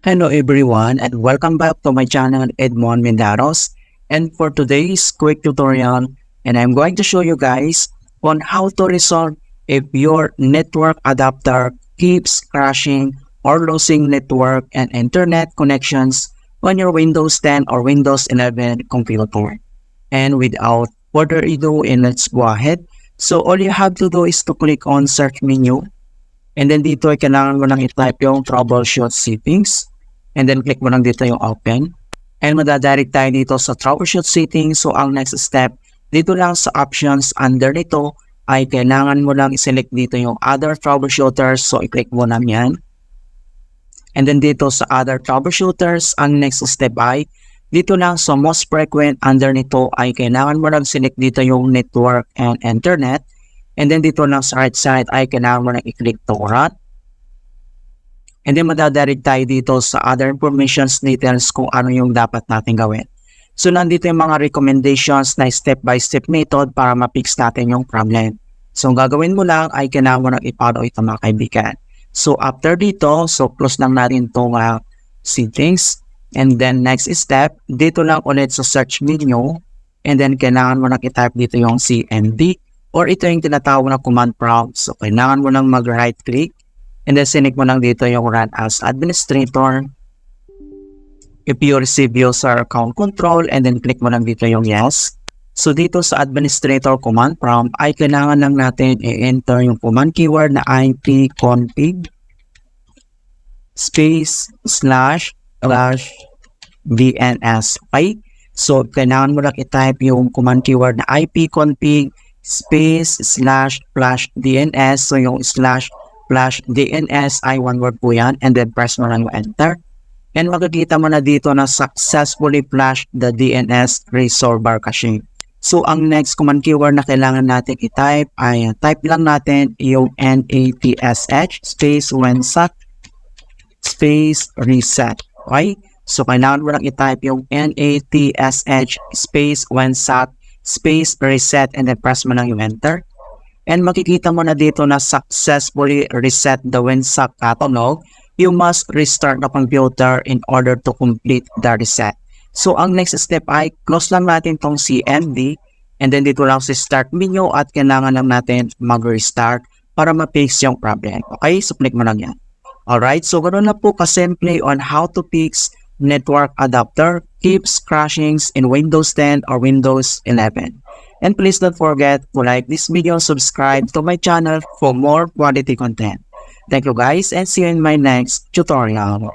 Hello everyone and welcome back to my channel Edmond Mendaros, and for today's quick tutorial and I'm going to show you guys on how to resolve if your network adapter keeps crashing or losing network and internet connections on your Windows 10 or Windows 11 computer. And without further ado, let's go ahead. So all you have to do is to click on search menu, and then dito ay kailangan mo lang i-type yung troubleshoot settings. And then click mo lang dito yung open. And madadirect tayo dito sa troubleshoot settings. So ang next step, dito lang sa options under nito ay kailangan mo lang i-select dito yung other troubleshooters. So i-click mo lang yan. And then dito sa other troubleshooters, ang next step ay dito lang sa most frequent under nito ay kailangan mo lang select dito yung network and internet. And then dito lang sa right side ay kailangan mo lang i-click to run. And then madadirect tayo dito sa other informations details kung ano yung dapat natin gawin. So nandito yung mga recommendations na step-by-step method para ma-fix natin yung problem. So ang gagawin mo lang ay kailangan mo nang i-follow ito mga kaibigan. So after dito, so close lang natin itong settings. And then next step, dito lang ulit sa search menu. And then kailangan mo nang i-type dito yung CMD or ito yung tinatawag na command prompt. So kailangan mo nang mag-right click. And then select mo lang dito yung run as administrator. If you receive user account control, and then click mo lang dito yung yes. So dito sa administrator command prompt ay kailangan lang natin i-enter yung command keyword na ipconfig space //DNS. Okay? So kailangan mo lang i-type yung command keyword na ipconfig space //DNS. So yung /DNS ay one word po yan, and then press mo lang yung enter. And makikita mo na dito na successfully flashed the DNS resolver caching. So ang next command keyword na kailangan natin i-type ay type lang natin yung NATSH space wnsat space reset. Okay? So kailangan mo lang i-type yung NATSH space wnsat space reset, and then press mo lang yung enter. And makikita mo na dito na successfully reset the WinSat catalog. You must restart the computer in order to complete the reset. So ang next step ay close lang natin tong CMD, and then dito lang sa start menu at kailangan lang natin mag-restart para ma-fix yung problem. Okay? So click mo lang yan. Alright, so ganoon na po kasimple on how to fix network adapter keeps crashing in Windows 10 or Windows 11. And please don't forget to like this video, subscribe to my channel for more quality content. Thank you guys, and see you in my next tutorial.